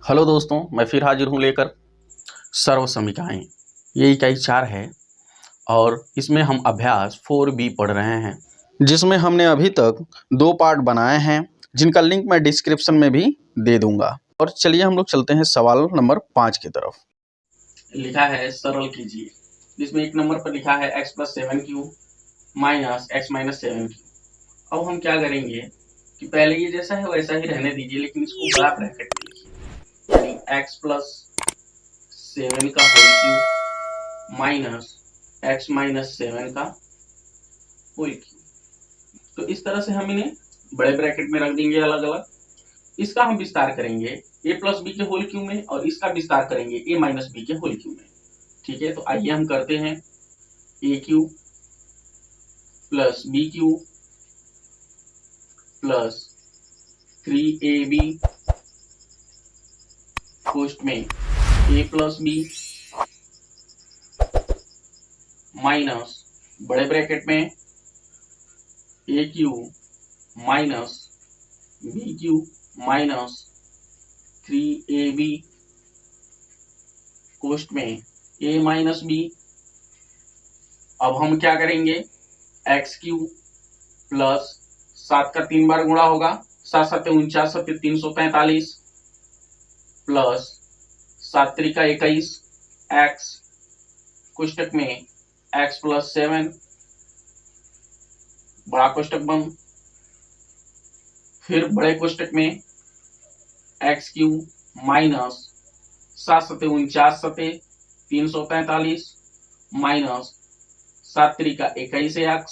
Hello दोस्तों, मैं फिर हाजिर हूँ लेकर सर्व समीकरण। ये इकाई 4 है और इसमें हम अभ्यास 4B पढ़ रहे हैं, जिसमें हमने अभी तक 2 पार्ट बनाए हैं, जिनका लिंक मैं डिस्क्रिप्शन में भी दे दूंगा। और चलिए हम लोग चलते हैं सवाल नंबर 5 की तरफ। लिखा है सरल कीजिए, जिसमें एक नंबर पर लिखा है x + 7q - x - 7q। अब हम क्या करेंगे कि पहले ये जैसा है वैसा ही रहने दीजिए, लेकिन इसको बड़ा ब्रैकेट में लिखिए, यानी x + 7 का होल क्यूब माइनस x - 7 का होल क्यूब। तो इस तरह से हम इन्हें बड़े ब्रैकेट में रख देंगे अलग अलग। इसका हम विस्तार करेंगे a + b के होल क्यूब में और इसका विस्तार करेंगे a - b के होल क्यूब में। ठीक है, तो आइए हम करते हैं a cube plus b cube plus 3ab कोष्ठ में a + b माइनस बड़े ब्रैकेट में a cube minus b cube minus 3ab कोष्ठ में a - b। अब हम क्या करेंगे, x क्यूब प्लस 7 का 3 बार गुणा होगा, 7 × 7 = 49, 7 × 343 प्लस 7 × 3 = 21 x कोष्ठक में x + 7 बड़ा कोष्ठक बंद, फिर बड़े कोष्ठक में x cube minus 7 × 7 = 49, 7 343 minus 7 × 3 = 21 x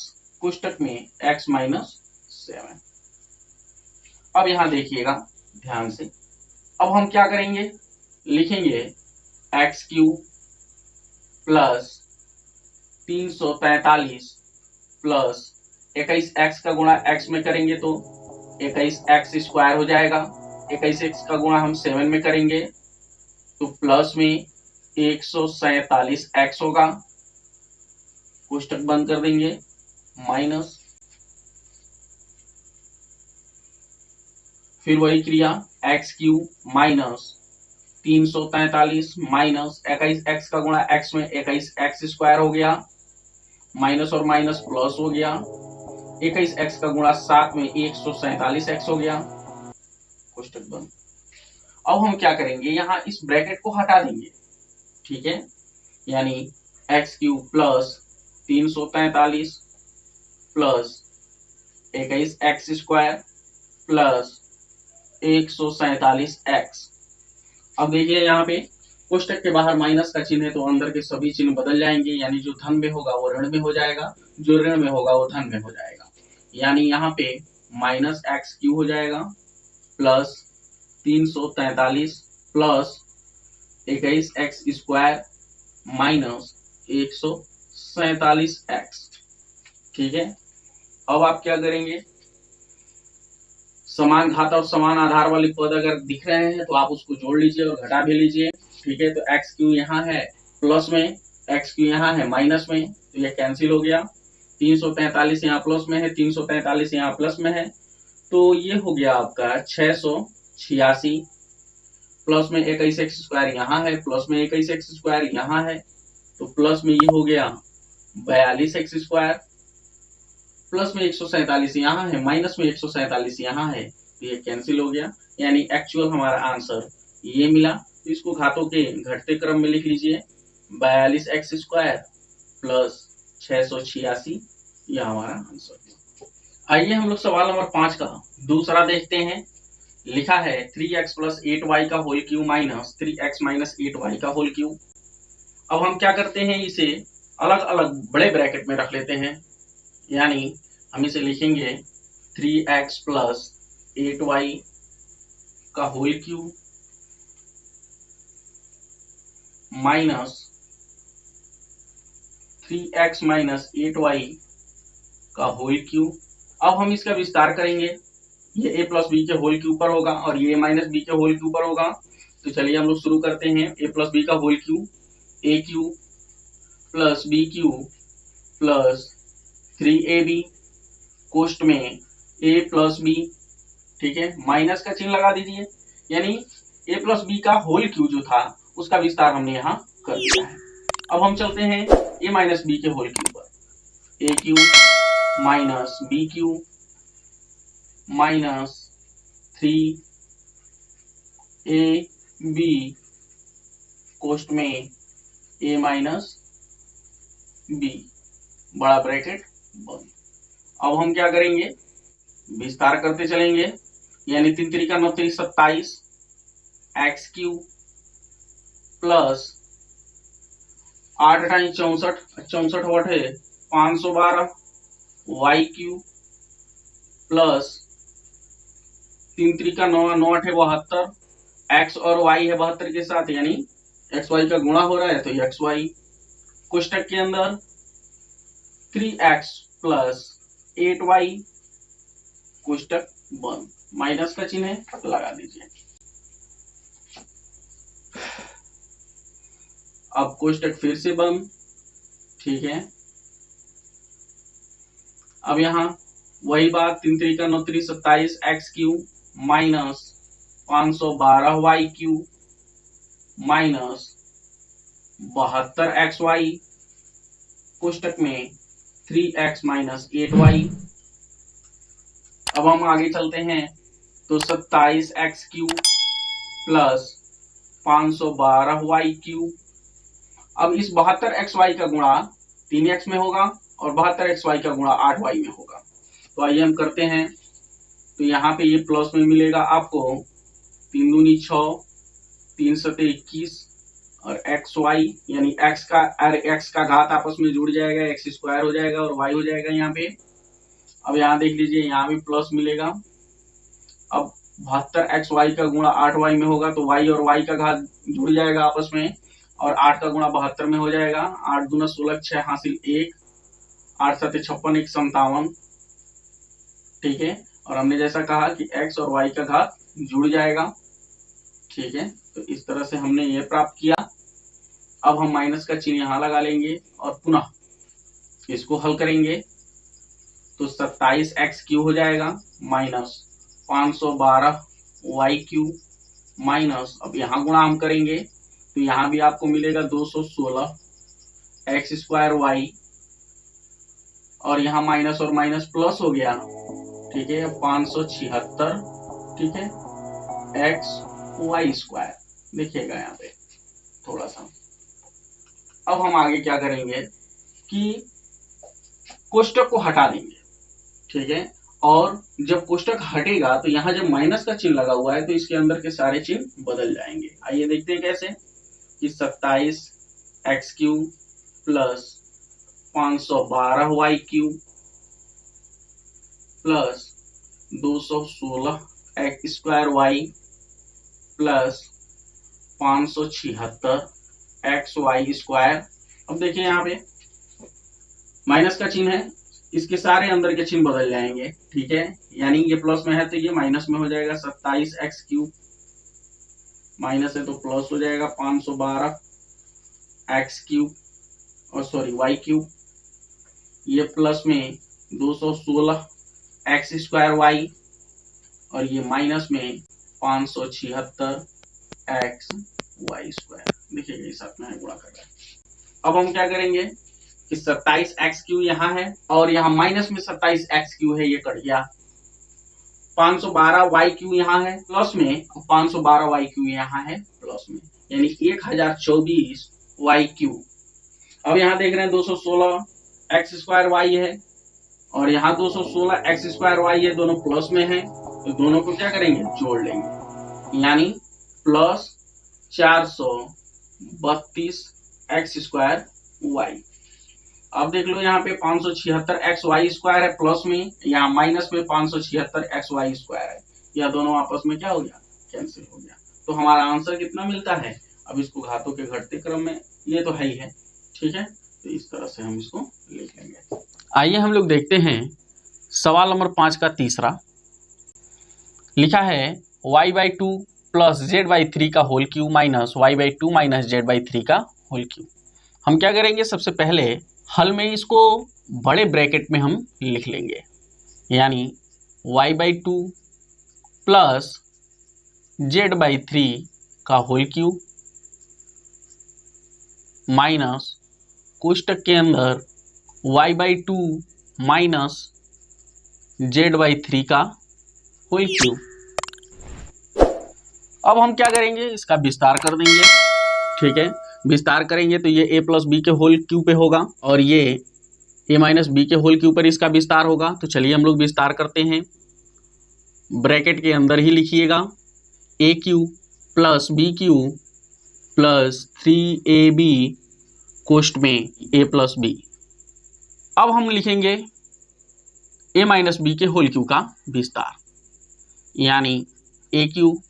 कोष्ठक में x - 7। अब यहां देखिएगा ध्यान से, अब हम क्या करेंगे, लिखेंगे x cube plus 343 plus 21x का गुणा x में करेंगे तो 21x² हो जाएगा। 21x का गुणा हम 7 में करेंगे तो प्लस में 147x होगा, कोष्ठक बंद कर देंगे, माइनस फिर वही क्रिया x cube minus 343 minus 21x का गुणा x में 21x² हो गया, माइनस और माइनस प्लस हो गया, 21x का गुणा 7 में 147x हो गया, कोष्ठक बंद। अब हम क्या करेंगे, यहाँ इस ब्रैकेट को हटा देंगे। ठीक है, यानी x cube plus 343 plus 21x² plus 147x। अब देखिए यहाँ पे कोष्ठक के बाहर माइनस का चिन्ह है तो अंदर के सभी चिन्ह बदल जाएंगे, यानी जो धन में होगा वो ऋण में हो जाएगा, जो ऋण में होगा वो धन में हो जाएगा। यानी यहाँ पे -x³ हो जाएगा plus 343 plus 21x² minus 147x। ठीक है, अब आप क्या करेंगे, समान घात और समान आधार वाले पद अगर दिख रहे हैं तो आप उसको जोड़ लीजिए और घटा भी लीजिए। ठीक है, तो x³ यहाँ है प्लस में, x³ यहाँ है माइनस में, तो ये कैंसिल हो गया। 343 यहाँ प्लस में है, 343 यहाँ प्लस में है, तो ये हो गया आपका 686 प्लस में 21x² यहाँ है, प्लस में 21x² यहाँ है, तो प्लस में ये हो गया 42x² प्लस में 147 यहाँ है, माइनस में 147 यहाँ है, तो ये कैंसिल हो गया। यानी एक्चुअल हमारा आंसर ये मिला। तो इसको घातों के घटते क्रम में लिख लीजिए, 42x² प्लस 686, यह हमारा आंसर। आइए हम लोग सवाल नंबर 5 का दूसरा देखते हैं। लिखा है 3x + 8y का whole cube minus 3x - 8y का होल क्यूब। अब हम क्या करते हैं, इसे अलग अलग बड़े ब्रैकेट में रख लेते हैं, यानी हम इसे लिखेंगे 3x + 8y का whole cube minus 3x - 8y का होल क्यूब। अब हम इसका विस्तार करेंगे, ये a + b के होल क्यूब पर होगा और ये a - b के होल क्यूब पर होगा। तो चलिए हम लोग शुरू करते हैं, a + b का whole cube, a cube plus b cube plus 3ab कोष्ठ में a + b। ठीक है, माइनस का चिन्ह लगा दीजिए, यानी ए प्लस बी का होल क्यू जो था उसका विस्तार हमने यहाँ कर दिया है। अब हम चलते हैं ए माइनस बी के होल क्यू पर। A cube minus b cube minus 3 b कोष्ट में ए माइनस बी बड़ा ब्रैकेट बंद। अब हम क्या करेंगे, विस्तार करते चलेंगे, यानी 3 3 9 3 27 x cube plus 8 time 64 64 what है 512 वाई क्यू प्लस 3 3 9 9 8 है 72 एक्स और वाई है 72 के साथ, यानी एक्स वाई का गुणा हो रहा है तो एक्स वाई कोष्टक के अंदर 3x प्लस 8y कोष्टक बंद। माइनस का चिन्ह है लगा दीजिए। अब कोष्टक फिर से बंद, ठीक है। अब यहां वही बात 3 3 9 3 27 x cube minus 512 y cube minus 72 x y कोष्टक में 3x माइनस 8y। अब हम आगे चलते हैं तो 27 x cube plus 512 y cube. अब इस 72 एक्स वाई का गुणा 3x में होगा और 72 एक्स वाई का गुणा 8y में होगा। तो आइए हम करते हैं। तो यहाँ पे ये प्लस में मिलेगा आपको 3 दूनी 6 3 सते 21 और एक्स वाई यानी एक्स का घात आपस में जुड़ जाएगा, एक्स स्क्वायर हो जाएगा और वाई हो जाएगा यहाँ पे। अब यहाँ देख लीजिए, यहाँ भी प्लस मिलेगा। अब 72 एक्स वाई का गुणा 8 वाई में होगा तो वाई और वाई का घात जुड़ जाएगा आपस में और 8 का गुणा 72 में हो जाएगा। 8 दूना 16 6 हासिल 1 8 7 56 1 57, ठीक है। और हमने जैसा कहा कि एक्स और वाई का घात जुड़ जाएगा, ठीक है। तो इस तरह से हमने ये प्राप्त किया। अब हम माइनस का चिन्ह यहां लगा लेंगे और पुनः इसको हल करेंगे तो 27 एक्स क्यू हो जाएगा माइनस 512 वाई क्यू माइनस, अब यहां गुणा हम करेंगे तो यहां भी आपको मिलेगा 216 एक्स स्क्वायर वाई और यहाँ माइनस और माइनस प्लस हो गया, ठीक है। 576, ठीक है, एक्स वाई स्क्वायर देखिएगा यहाँ पे थोड़ा सा। अब हम आगे क्या करेंगे कि कोष्टक को हटा देंगे, ठीक है। और जब कोष्टक हटेगा तो यहाँ जब माइनस का चिन्ह लगा हुआ है तो इसके अंदर के सारे चिन्ह बदल जाएंगे। आइए देखते हैं कैसे कि 27 x cube plus 512 y cube plus 216 x square y plus 576 x y square. अब देखिए यहाँ पे माइनस का चिन्ह है, इसके सारे अंदर के चिन्ह बदल जाएंगे, ठीक है। यानी ये प्लस में है तो ये माइनस में हो जाएगा। 27 एक्स क्यू माइनस है तो प्लस हो जाएगा 512 एक्स क्यू और सॉरी वाई क्यू, ये प्लस में 216 एक्स स्क्वायर वाई और ये माइनस में 576 एक्स वाई स्क्वायर। देखिए ये साथ में गुणा कर रहा है। अब हम क्या करेंगे कि 27 एक्स क्यू यहाँ है और यहाँ माइनस में 27 एक्स क्यू है, ये कट गया। 512 वाई क्यू यहाँ है प्लस में, 512 वाई क्यू यहाँ है प्लस में, यानी 1024 वाई क्यू। अब यहाँ देख रहे हैं 216 एक्स स्क्वायर वाई है और यहाँ 216 एक्स स्क्वायर वाई है, दोनों प्लस में है तो दोनों को क्या करेंगे जोड़ लेंगे, यानी प्लस 432 एक्स स्क्वायर वाई। अब देख लो यहाँ पे 576 एक्स वाई स्क्वायर है प्लस में, यहाँ माइनस में 576 एक्स वाई स्क्वायर है, यह दोनों आपस में क्या हो गया कैंसिल हो गया। तो हमारा आंसर कितना मिलता है। अब इसको घातों के घटते क्रम में, ये तो है ही है, ठीक है। तो इस तरह से हम इसको लिख लेंगे। आइए हम लोग देखते हैं सवाल नंबर 5 का तीसरा। लिखा है y/2 प्लस z/3 का whole Q minus y/2 minus z/3 का होल क्यू। हम क्या करेंगे, सबसे पहले हल में इसको बड़े ब्रैकेट में हम लिख लेंगे, यानी y/2 प्लस z/3 का होल क्यूब माइनस कोष्टक के अंदर y/2 माइनस z/3 का होल क्यूब। अब हम क्या करेंगे, इसका विस्तार कर देंगे। ठीक है, विस्तार करेंगे तो ये a प्लस बी के होल क्यूब पे होगा और ये a माइनस बी के होल क्यूब पर इसका विस्तार होगा। तो चलिए हम लोग विस्तार करते हैं। ब्रैकेट के अंदर ही लिखिएगा a cube plus b cube plus 3ab कोष्ट में a प्लस बी। अब हम लिखेंगे a माइनस बी के होल क्यूब का विस्तार, यानी a cube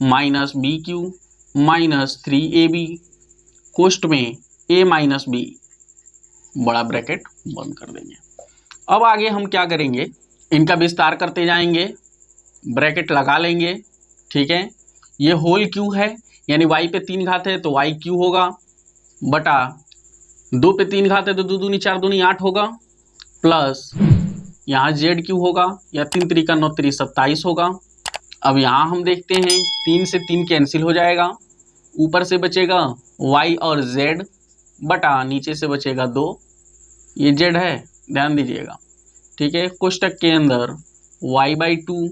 minus b cube minus 3ab कोष्ट में a माइनस बी, बड़ा ब्रैकेट बंद कर देंगे। अब आगे हम क्या करेंगे, इनका विस्तार करते जाएंगे, ब्रैकेट लगा लेंगे। ठीक है, ये होल क्यूब है यानी y पे 3 घात है तो y क्यूब होगा बटा 2 पे 3 घात है तो 2 दूनी 4 दूनी 8 होगा प्लस यहाँ z क्यूब होगा या 3 3 का 9 3 27 होगा। अब यहाँ हम देखते हैं 3 से 3 कैंसिल हो जाएगा, ऊपर से बचेगा y और z बटा नीचे से बचेगा 2, ये z है ध्यान दीजिएगा। ठीक है, कोष्टक के अंदर y/2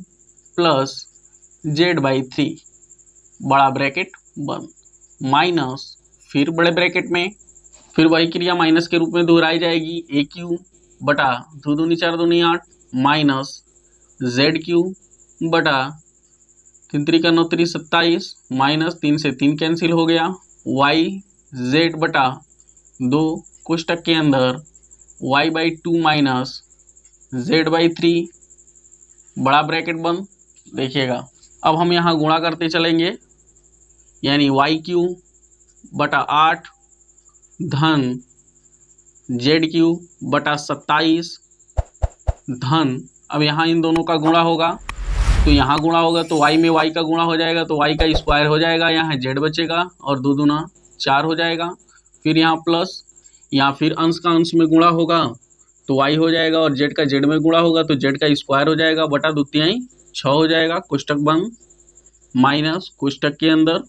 प्लस z/3 बड़ा ब्रैकेट बंद माइनस फिर बड़े ब्रैकेट में फिर वही क्रिया माइनस के रूप में दोहराई जाएगी, a क्यूब बटा 2 दूनी 4 दूनी 8 माइनस z क्यूब बटा 3 3 का 9 3 27 माइनस 3 से 3 कैंसिल हो गया, y z बटा 2 कोष्टक के अंदर y/2 माइनस z/3 बड़ा ब्रैकेट बंद। देखिएगा अब हम यहाँ गुणा करते चलेंगे, यानी y क्यूब बटा 8 धन z क्यूब बटा 27 धन, अब यहाँ इन दोनों का गुणा होगा तो यहाँ गुणा होगा तो y में y का गुणा हो जाएगा तो y का स्क्वायर हो जाएगा, यहाँ z बचेगा और 2 दूना 4 हो जाएगा। फिर यहाँ प्लस, यहाँ फिर अंश का अंश में गुणा होगा तो y हो जाएगा और z का z में गुणा होगा तो z का स्क्वायर हो जाएगा बटा 2 तिहाई 6 हो जाएगा, कोष्टक बंद माइनस कोष्टक के अंदर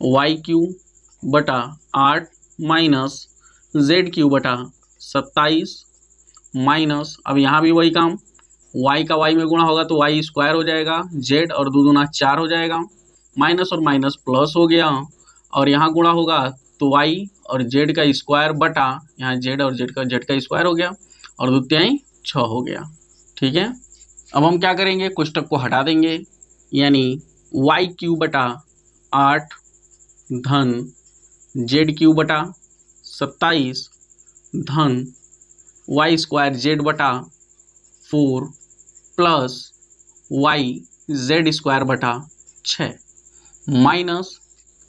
y क्यूब बटा 8 माइनस z क्यूब बटा 27 माइनस, अब यहाँ भी वही काम, y का y में गुणा होगा तो y स्क्वायर हो जाएगा, z और 2 दूना 4 हो जाएगा, माइनस और माइनस प्लस हो गया और यहाँ गुणा होगा तो y और z का स्क्वायर बटा यहाँ z और z का स्क्वायर हो गया और 2 तिहाई 6 हो गया। ठीक है, अब हम क्या करेंगे, कोष्टक को हटा देंगे, यानी y क्यूब बटा 8 धन z क्यूब बटा 27 धन y स्क्वायर z बटा 4 प्लस y z स्क्वायर बटा 6 माइनस,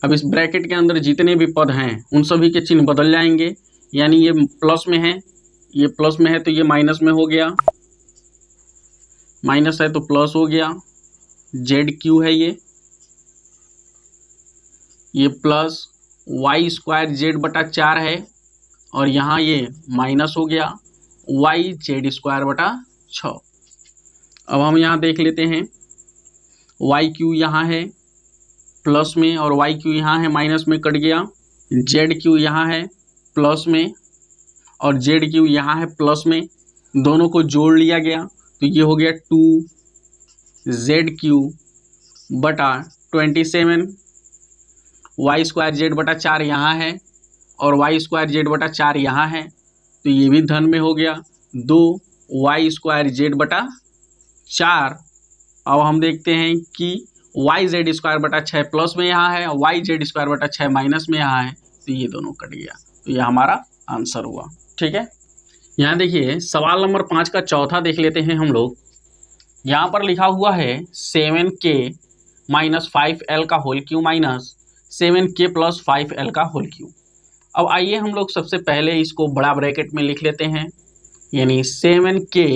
अब इस ब्रैकेट के अंदर जितने भी पद हैं उन सभी के चिन्ह बदल जाएंगे, यानी ये प्लस में है, ये प्लस में है तो ये माइनस में हो गया, माइनस है तो प्लस हो गया, z क्यू है ये प्लस y स्क्वायर z बटा 4 है और यहाँ ये माइनस हो गया y z स्क्वायर बटा 6। अब हम यहाँ देख लेते हैं y क्यू यहाँ है प्लस में और y क्यू यहाँ है माइनस में कट गया, z क्यू यहाँ है प्लस में और z क्यू यहाँ है प्लस में, दोनों को जोड़ लिया गया तो ये हो गया 2z क्यू बटा 27, y स्क्वायर z बटा 4 यहाँ है और y स्क्वायर z बटा 4 यहाँ है तो ये भी धन में हो गया, 2y स्क्वायर z बटा 4। अब हम देखते हैं कि y z स्क्वायर बटा 6 प्लस में यहाँ है, y z स्क्वायर बटा 6 माइनस में यहाँ है तो ये दोनों कट गया, तो ये हमारा आंसर हुआ। ठीक है, यहाँ देखिए सवाल नंबर 5 का चौथा देख लेते हैं हम लोग। यहाँ पर लिखा हुआ है 7k माइनस 5l का whole cube minus 7k plus 5l का होल क्यूब। अब आइए हम लोग सबसे पहले इसको बड़ा ब्रैकेट में लिख लेते हैं, यानी 7k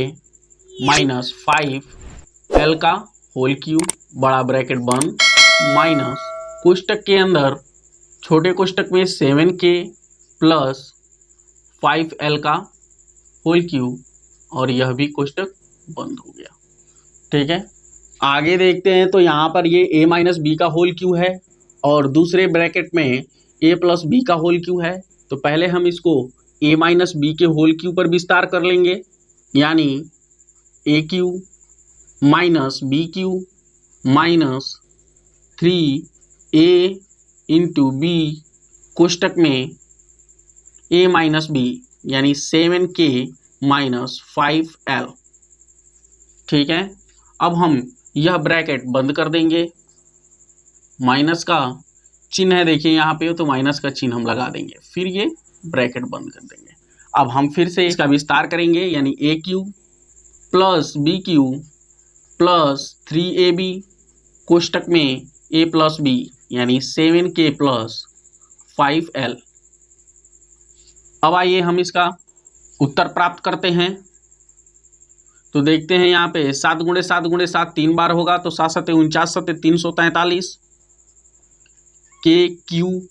माइनस 5l का होल क्यूब बड़ा ब्रैकेट बंद माइनस कोष्टक के अंदर छोटे कोष्टक में 7k प्लस 5l का होल क्यूब और यह भी कोष्टक बंद हो गया। ठीक है, आगे देखते हैं तो यहाँ पर ये a माइनस बी का होल क्यू है और दूसरे ब्रैकेट में a प्लस बी का होल क्यू है। तो पहले हम इसको a माइनस बी के होल क्यू पर विस्तार कर लेंगे, यानी a cube minus b cube minus 3a into b कोष्टक में a माइनस बी यानी 7k माइनस 5l। ठीक है, अब हम यह ब्रैकेट बंद कर देंगे। माइनस का चिन्ह है देखिए यहाँ पे, तो माइनस का चिन्ह हम लगा देंगे, फिर ये ब्रैकेट बंद कर देंगे। अब हम फिर से इसका विस्तार करेंगे, यानी a cube plus b cube plus 3ab कोष्टक में a प्लस बी यानी 7k प्लस 5l। अब आइए हम इसका उत्तर प्राप्त करते हैं। तो देखते हैं यहाँ पे 7 गुणे 7 गुणे 7 3 बार होगा, तो 7 सत्ते 49 सत्ते 343 के क्यू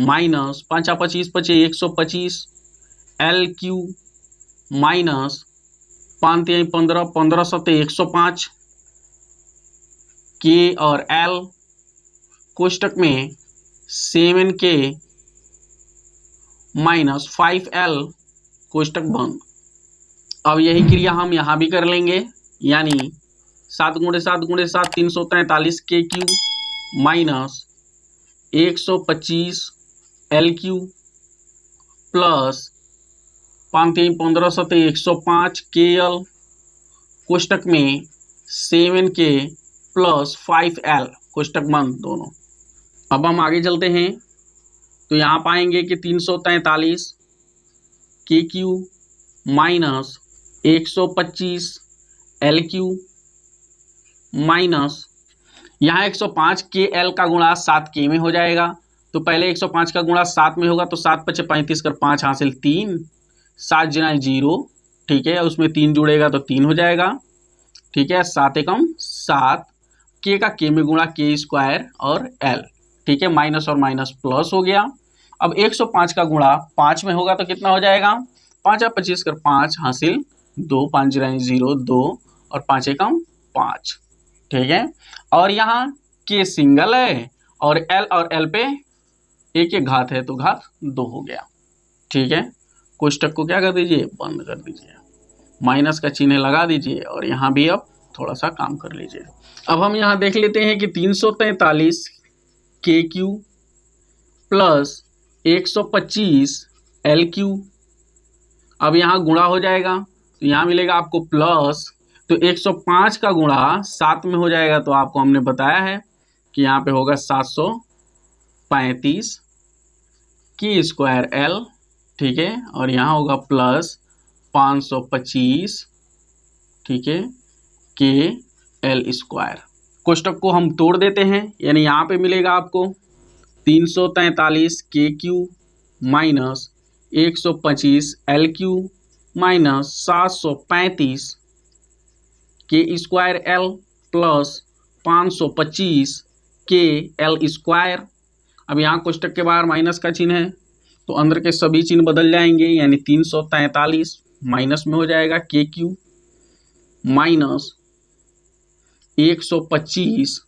माइनस 5 25 पचे 125 एल क्यू माइनस 5 3 15 15 सत्ते 105 के और एल कोष्टक में 7k माइनस 5l कोष्टक बंद। अब यही क्रिया हम यहाँ भी कर लेंगे, यानी 7 गुणे 7 गुणे 7 343 के Q minus 125 L Q plus 5 3 15 सत्ते 105 के एल कोष्टक में 7k प्लस 5l कोष्टक बंद दोनों। अब हम आगे चलते हैं तो यहाँ पाएंगे कि 343 के Q minus 125 L Q minus यहाँ 105 के एल का गुणा 7k में हो जाएगा। तो पहले 105 का गुणा 7 में होगा, तो 7 पचे 35 कर 5 हासिल 3 7 जनाए 0। ठीक है, उसमें 3 जुड़ेगा तो 3 हो जाएगा। ठीक है, 7 एकम 7 के का के में गुणा के स्क्वायर और एल। ठीक है, माइनस और माइनस प्लस हो गया। अब 105 का गुणा 5 में होगा तो कितना हो जाएगा, 5 25 कर 5 हासिल 2 5 जनाए 0 2 और 5 एकम 5। ठीक है, और यहाँ के सिंगल है और एल पे एक एक घात है, तो घात 2 हो गया। ठीक है, कोष्टक को क्या कर दीजिए, बंद कर दीजिए, माइनस का चिन्ह लगा दीजिए और यहाँ भी अब थोड़ा सा काम कर लीजिए। अब हम यहाँ देख लेते हैं कि 343 के क्यू प्लस 125 एल क्यू, अब यहाँ गुणा हो जाएगा तो यहाँ मिलेगा आपको प्लस, तो 105 का गुणा 7 में हो जाएगा, तो आपको हमने बताया है कि यहाँ पे होगा 735 की स्क्वायर एल। ठीक है, और यहाँ होगा प्लस 525 ठीक है के एल स्क्वायर। कोष्टक को हम तोड़ देते हैं, यानी यहाँ पे मिलेगा आपको 343 के Q minus 125 L Q minus 735 के स्क्वायर एल प्लस 525 के एल स्क्वायर। अब यहाँ कोष्टक के बाहर माइनस का चिन्ह है, तो अंदर के सभी चिन्ह बदल जाएंगे, यानी 343 माइनस में हो जाएगा के Q minus 125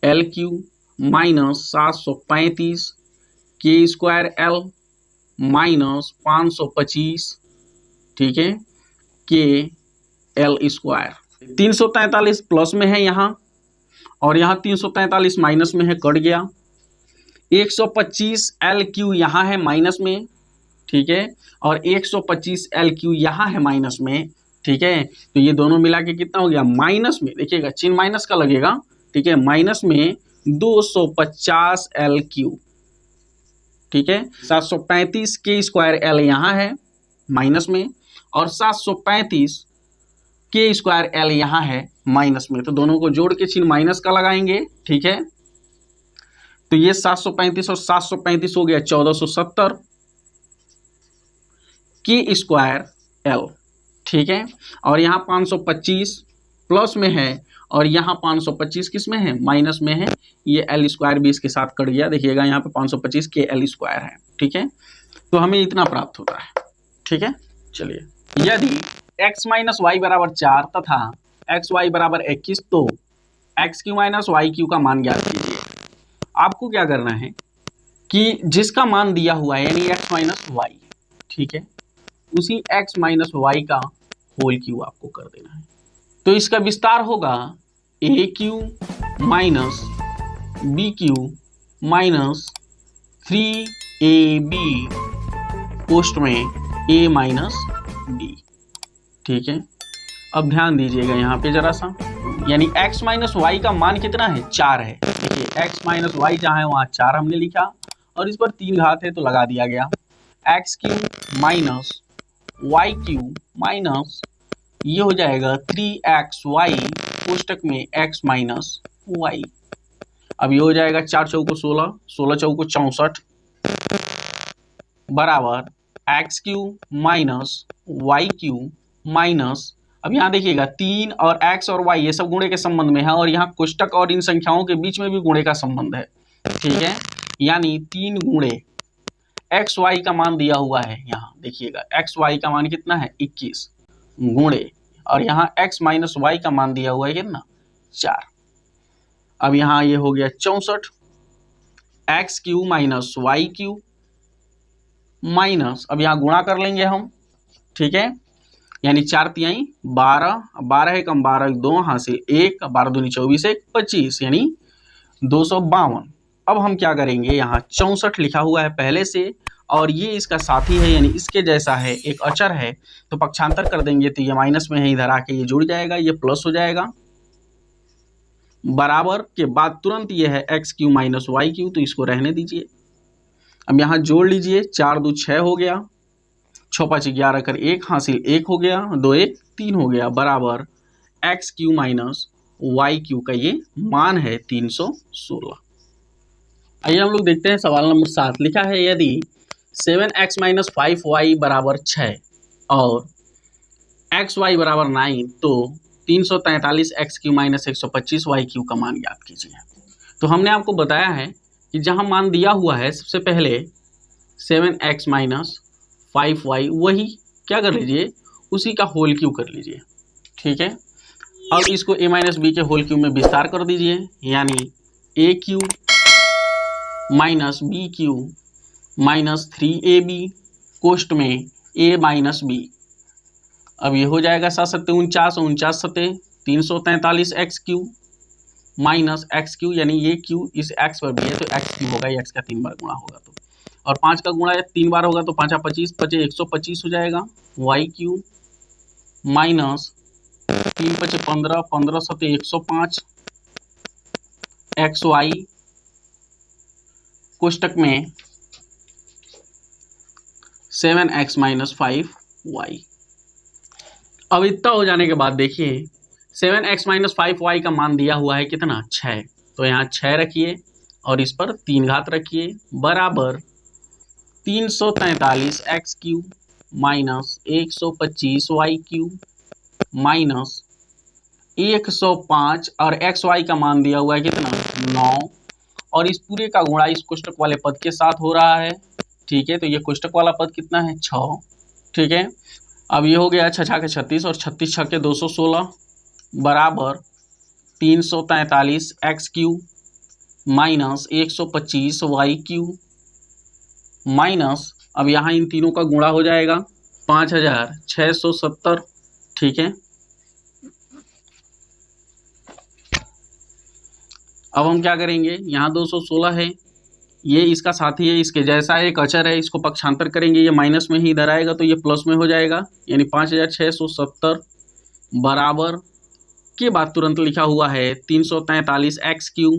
L Q minus 735 के स्क्वायर एल माइनस 525 ठीक है के एल स्क्वायर। 343 प्लस में है यहाँ, और यहाँ 343 माइनस में है, कट गया। 125 एल क्यू यहाँ है माइनस में, ठीक है, और 125 एल क्यू यहाँ है माइनस में। ठीक है, तो ये दोनों मिला के कितना हो गया, माइनस में देखिएगा चिन्ह माइनस का लगेगा। ठीक है, माइनस में 250 एल क्यू। ठीक है, 735 के स्क्वायर एल यहाँ है माइनस में, और 735 के स्क्वायर एल यहाँ है माइनस में, तो दोनों को जोड़ के चिन्ह माइनस का लगाएंगे। ठीक है, तो ये 735 और 735 हो गया 1470 के स्क्वायर एल। ठीक है, और यहाँ 525 प्लस में है, और यहाँ 525 किस में है, माइनस में है। ये एल स्क्वायर भी इसके साथ कट गया, देखिएगा यहाँ पे 525 के एल स्क्वायर है। ठीक है, तो हमें इतना प्राप्त होता है। ठीक है, चलिए, यदि x माइनस वाई बराबर 4 तथा xy बराबर 21, तो x cube minus y cube का मान ज्ञात कीजिए। आपको क्या करना है कि जिसका मान दिया हुआ है यानी एक्स माइनस वाई, ठीक है, उसी एक्स माइनस वाई का होल क्यू आपको कर देना है। तो इसका विस्तार होगा a cube minus b cube minus 3ab पोस्ट में a माइनस बी, ठीक है। अब ध्यान दीजिएगा यहाँ पे जरा सा, यानी x माइनस वाई का मान कितना है, 4 है। देखिए x माइनस वाई जहाँ है वहाँ 4 हमने लिखा और इस पर 3 घात है तो लगा दिया गया। X cube minus y cube minus ये हो जाएगा 3xy कोष्टक में x माइनस वाई। अब ये हो जाएगा 4 चौको 16, 16 चौको 64 बराबर x cube minus y cube minus, अब यहाँ देखिएगा 3 और x और y ये सब गुणे के संबंध में है और यहाँ कोष्टक और इन संख्याओं के बीच में भी गुणे का संबंध है, ठीक है। यानी 3 गुणे एक्स वाई का मान दिया हुआ है, यहाँ देखिएगा एक्स वाई का मान कितना है 21 गुणे और यहाँ x माइनस वाई का मान दिया हुआ है कितना 4। अब यहाँ ये हो गया 64 x cube minus y cube minus, अब यहाँ गुणा कर लेंगे हम, ठीक है, यानी 4 तिहाई 12, 12 है कम 12 2 हासिल 1, 12 दूनी 24 1 25 यानी 252। अब हम क्या करेंगे, यहाँ 64 लिखा हुआ है पहले से और ये इसका साथी है यानी इसके जैसा है, एक अचर है, तो पक्षांतर कर देंगे तो ये माइनस में है, इधर आके ये जुड़ जाएगा, ये प्लस हो जाएगा। बराबर के बाद तुरंत ये है x cube minus y cube, तो इसको रहने दीजिए। अब यहाँ जोड़ लीजिए, 4 2 6 हो गया, 6 5 11 कर 1 हासिल 1 हो गया, 2 1 3 हो गया बराबर x cube minus y cube का ये मान है 316। आइए हम लोग देखते हैं सवाल नंबर 7 लिखा है यदि 7x माइनस 5y बराबर 6 और xy बराबर 9 तो 343 x cube minus 125 y cube का मान ज्ञात कीजिए। तो हमने आपको बताया है कि जहां मान दिया हुआ है सबसे पहले 7x माइनस 5y वही क्या कर लीजिए उसी का होल क्यू कर लीजिए, ठीक है। अब इसको a माइनस बी के होल क्यू में विस्तार कर दीजिए, यानी a cube minus b cube minus 3ab कोष्ट में a माइनस बी। अब ये हो जाएगा 7 7 49, 49 7 343 x cube minus x Q, यानी ये क्यू इस एक्स पर भी है तो एक्स क्यू होगा, एक्स का 3 बार गुणा होगा तो, और 5 का गुणा 3 बार होगा तो 5 25 25 125 हो जाएगा y cube minus 3 5 15 15 7 105 x y कोष्टक में 7x माइनस 5y। अब इतना हो जाने के बाद देखिए 7x माइनस 5y का मान दिया हुआ है कितना 6, तो यहाँ 6 रखिए और इस पर 3 घात रखिए बराबर 343 x cube minus 125 y cube minus 105 और एक्स वाई का मान दिया हुआ है कितना 9 और इस पूरे का गुणा इस कोष्टक वाले पद के साथ हो रहा है, ठीक है। तो ये कोष्टक वाला पद कितना है 6, ठीक है। अब ये हो गया 6 6 के 36 और 36 6 के 216 बराबर 343 x cube minus 125 y cube minus, अब यहाँ इन तीनों का गुणा हो जाएगा 5670, ठीक है। अब हम क्या करेंगे, यहाँ 216 है, ये इसका साथी है, इसके जैसा एक अचर है, इसको पक्षांतर करेंगे, ये माइनस में ही इधर आएगा तो ये प्लस में हो जाएगा, यानी 5670 बराबर के बाद तुरंत लिखा हुआ है 343 x cube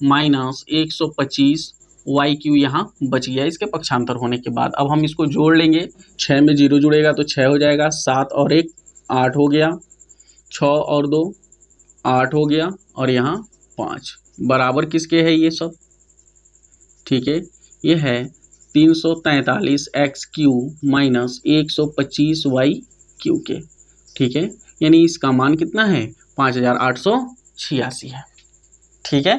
minus 125 y cube यहाँ बच गया इसके पक्षांतर होने के बाद। अब हम इसको जोड़ लेंगे, 6 में 0 जुड़ेगा तो 6 हो जाएगा, 7 और 1 8 हो गया, 6 और 2 8 हो गया और यहाँ 5 बराबर किसके है ये सब, ठीक है। ये है 343 x cube minus 125 y cube के, ठीक है। यानी इसका मान कितना है 5886 है, ठीक है।